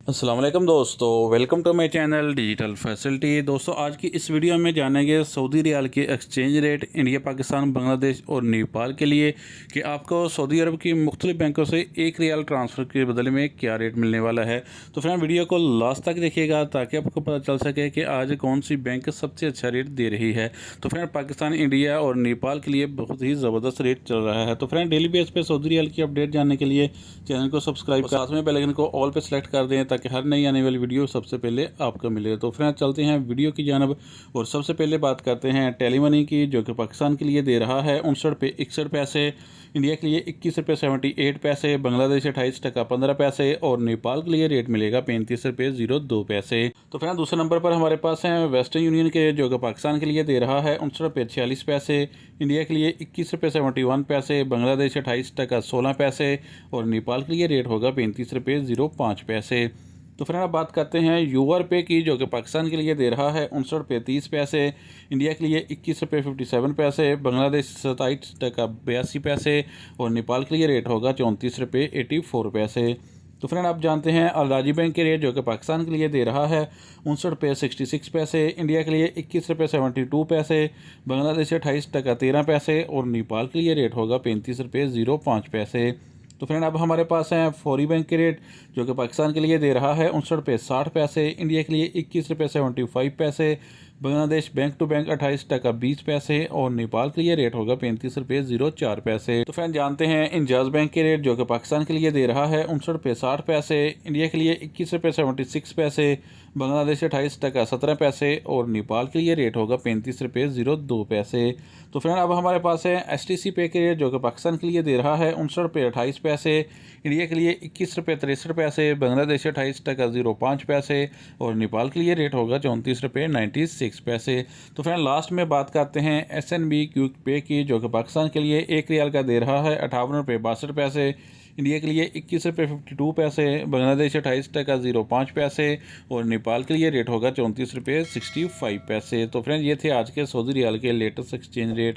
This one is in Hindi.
अस्सलाम वालेकुम दोस्तों, welcome to my channel digital facility. दोस्तों, आज की इस वीडियो में जानेंगे सऊदी रियाल के exchange rate India, Pakistan, Bangladesh और नेपाल के लिए कि आपको सऊदी अरब की मुख्तलिफ बैंकों से एक रियाल ट्रांसफ़र के बदले में क्या रेट मिलने वाला है। तो फ्रेंड, वीडियो को लास्ट तक देखिएगा ताकि आपको पता चल सके कि आज कौन सी बैंक सबसे अच्छा रेट दे रही है। तो फ्रेंड, पाकिस्तान, इंडिया और नेपाल के लिए बहुत ही ज़बरदस्त रेट चल रहा है। तो फ्रेंड, डेली बेस पे सऊदी रियाल की अपडेट जानने के लिए चैनल को सब्सक्राइब कर साथ में बेल आइकन को ऑल पे सेलेक्ट कर दें ताकि हर नई आने वाली वीडियो सबसे पहले आपको मिले। तो फ्रेंड, चलते हैं वीडियो की जानब और सबसे पहले बात करते हैं टेली मनी की, जो कि पाकिस्तान के लिए दे रहा है 59 पैसे, इंडिया के लिए 21 रुपये 78 पैसे, बांग्लादेश 28 टका 15 पैसे और नेपाल के लिए रेट मिलेगा 35 रुपये 02 पैसे। तो फ्रेंड, दूसरे नंबर पर हमारे पास हैं वेस्टर्न यूनियन के, जो कि पाकिस्तान के लिए दे रहा है 59 रुपये 46 पैसे, इंडिया के लिए 21 रुपये 71 पैसे, बांग्लादेश 28 टका 16 पैसे और नेपाल के लिए रेट होगा 35 रुपये 05 पैसे। तो फ्रेंड, अब बात करते हैं यूआर पे की, जो कि पाकिस्तान के लिए दे रहा है 59 रुपये 30 पैसे, इंडिया के लिए 21 रुपये 57 पैसे, बांग्लादेश 27 टका 82 पैसे और नेपाल के लिए रेट होगा 34 रुपये 84 पैसे। तो फ्रेंड, आप जानते हैं अलराजी बैंक के रेट, जो कि पाकिस्तान के लिए दे रहा है 59 रुपये 66 पैसे, इंडिया के लिए 21 रुपये 72 पैसे, बांग्लादेश 28 टका 13 पैसे और नेपाल के लिए रेट होगा 35 रुपये 05 पैसे। तो फ्रेंड, अब हमारे पास हैं फौरी बैंक के रेट, जो कि पाकिस्तान के लिए दे रहा है 59 रुपये 60 पैसे, इंडिया के लिए 21 रुपये 75 पैसे, बांग्लादेश बैंक टू बैंक 28 टका 20 पैसे और नेपाल के लिए रेट होगा 35 रुपये 04 पैसे। तो फ्रेंड, जानते हैं इंजाज बैंक के रेट, जो कि पाकिस्तान के लिए दे रहा है 59 रुपये 60 पैसे, इंडिया के लिए 21 रुपये 76 पैसे, बांग्लादेश 28 टका 17 पैसे और नेपाल के लिए रेट होगा 35 रुपये 02 पैसे। तो फ्रेंड, अब हमारे पास है एसटीसी पे के रेट, जो कि पाकिस्तान के लिए दे रहा है 59 रुपये 28 पैसे, इंडिया के लिए 21 रुपये 63 पैसे, बांग्लादेश 28 टका 05 पैसे और नेपाल के लिए रेट होगा 34 रुपये 96 पैसे। तो फ्रेंड, लास्ट में बात करते हैं एसएनबी क्विक पे की, जो कि पाकिस्तान के लिए एक रियाल का दे रहा है 58 रुपये 62 पैसे, इंडिया के लिए 21 रुपये 52 पैसे, बांग्लादेश 28 टका 05 पैसे और नेपाल के लिए रेट होगा 34 रुपये 65 पैसे। तो फ्रेंड, ये थे आज के सऊदी रियाल के लेटेस्ट एक्सचेंज रेट।